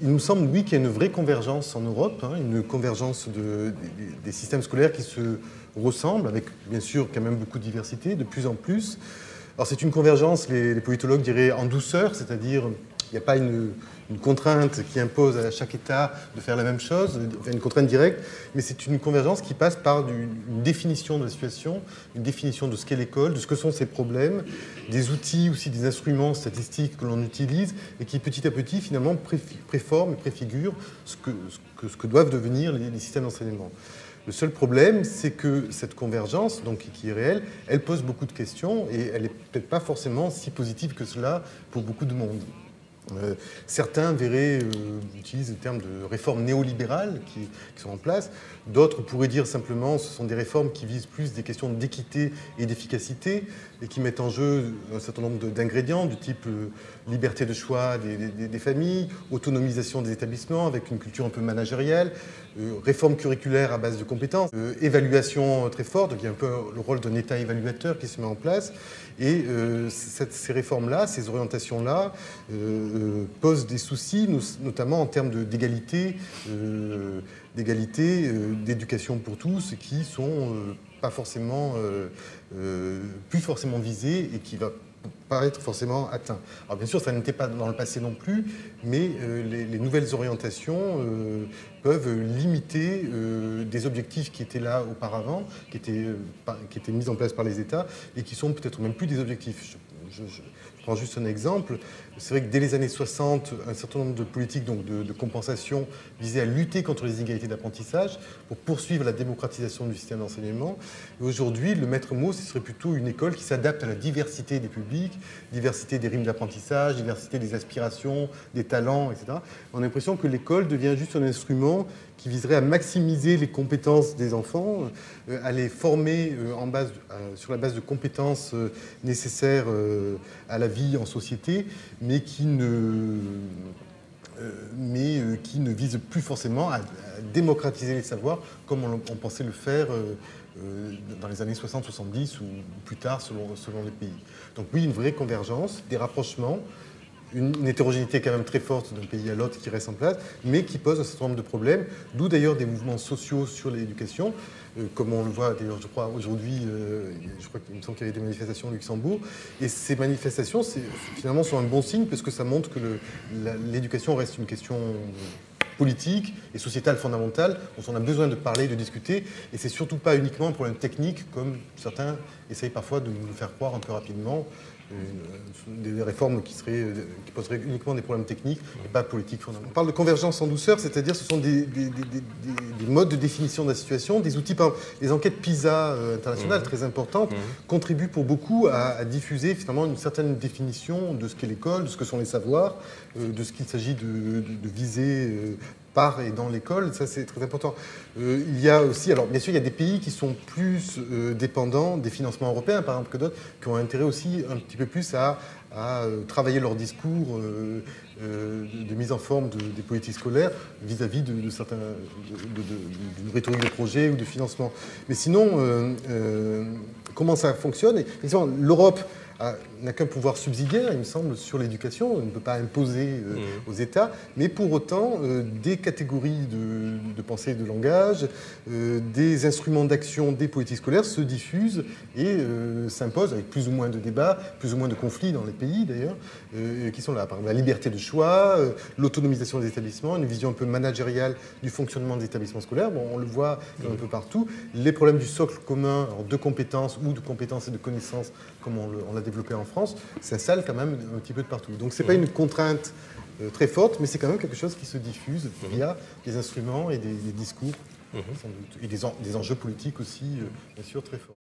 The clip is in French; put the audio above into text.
Il nous semble, oui, qu'il y a une vraie convergence en Europe, une convergence des systèmes scolaires qui se ressemblent, avec bien sûr quand même beaucoup de diversité, de plus en plus. Alors c'est une convergence, les politologues diraient en douceur, c'est-à-dire il n'y a pas une contrainte qui impose à chaque État de faire la même chose, une contrainte directe, mais c'est une convergence qui passe par une définition de la situation, une définition de ce qu'est l'école, de ce que sont ses problèmes, des outils aussi, des instruments statistiques que l'on utilise et qui petit à petit finalement préforment et préfigurent ce que doivent devenir les systèmes d'enseignement. Le seul problème, c'est que cette convergence, donc, qui est réelle, elle pose beaucoup de questions et elle n'est peut-être pas forcément si positive que cela pour beaucoup de monde. Certains verraient, utilisent le terme de réformes néolibérales qui sont en place. D'autres pourraient dire simplement ce sont des réformes qui visent plus des questions d'équité et d'efficacité et qui mettent en jeu un certain nombre d'ingrédients du type liberté de choix des familles, autonomisation des établissements avec une culture un peu managériale, réforme curriculaire à base de compétences, évaluation très forte, donc il y a un peu le rôle d'un État évaluateur qui se met en place. Et ces réformes-là, ces orientations-là, posent des soucis, notamment en termes d'égalité, d'éducation pour tous, qui sont pas forcément, plus forcément visés et qui va pas être forcément atteint. Alors bien sûr, ça n'était pas dans le passé non plus, mais les nouvelles orientations peuvent limiter des objectifs qui étaient là auparavant, qui étaient mis en place par les États et qui sont peut-être même plus des objectifs. Je prends juste un exemple. C'est vrai que dès les années 60, un certain nombre de politiques donc de compensation visaient à lutter contre les inégalités d'apprentissage pour poursuivre la démocratisation du système d'enseignement. Et aujourd'hui, le maître mot, ce serait plutôt une école qui s'adapte à la diversité des publics, diversité des rythmes d'apprentissage, diversité des aspirations, des talents, etc. On a l'impression que l'école devient juste un instrument qui viserait à maximiser les compétences des enfants, à les former sur la base de compétences nécessaires à la vie en société, mais qui ne vise plus forcément à démocratiser les savoirs comme on pensait le faire dans les années 60-70 ou plus tard selon les pays. Donc oui, une vraie convergence, des rapprochements, une hétérogénéité quand même très forte d'un pays à l'autre qui reste en place, mais qui pose un certain nombre de problèmes, d'où d'ailleurs des mouvements sociaux sur l'éducation, comme on le voit d'ailleurs, je crois, aujourd'hui, je crois qu'il me semble qu'il y avait des manifestations au Luxembourg, et ces manifestations, finalement, sont un bon signe, parce que ça montre que l'éducation reste une question politique et sociétale fondamentale, dont on a besoin de parler, de discuter, et c'est surtout pas uniquement un problème technique, comme certains essayent parfois de nous faire croire un peu rapidement, des réformes qui poseraient uniquement des problèmes techniques et pas politiques fondamentaux. On parle de convergence en douceur, c'est-à-dire ce sont des modes de définition de la situation, des outils, par exemple, les enquêtes PISA internationales très importantes contribuent pour beaucoup à diffuser finalement une certaine définition de ce qu'est l'école, de ce que sont les savoirs, de ce qu'il s'agit de viser par et dans l'école, ça c'est très important. Il y a aussi, alors bien sûr, il y a des pays qui sont plus dépendants des financements européens, par exemple, que d'autres, qui ont intérêt aussi un petit peu plus à travailler leur discours de mise en forme des politiques scolaires vis-à-vis d'une rhétorique de projet ou de financement. Mais sinon, comment ça fonctionne? Effectivement, l'Europe n'a qu'un pouvoir subsidiaire, il me semble, sur l'éducation. On ne peut pas imposer aux États, mais pour autant, des catégories de pensée et de langage, des instruments d'action des politiques scolaires se diffusent et s'imposent avec plus ou moins de débats, plus ou moins de conflits dans les pays d'ailleurs, qui sont là. Par exemple, la liberté de choix, l'autonomisation des établissements, une vision un peu managériale du fonctionnement des établissements scolaires. Bon, on le voit un peu partout. Les problèmes du socle commun, alors de compétences ou de compétences et de connaissances, comme on l'a développé en France, s'installe quand même un petit peu de partout. Donc c'est pas une contrainte très forte, mais c'est quand même quelque chose qui se diffuse via des instruments et des discours, sans doute, et des enjeux politiques aussi, bien sûr, très forts.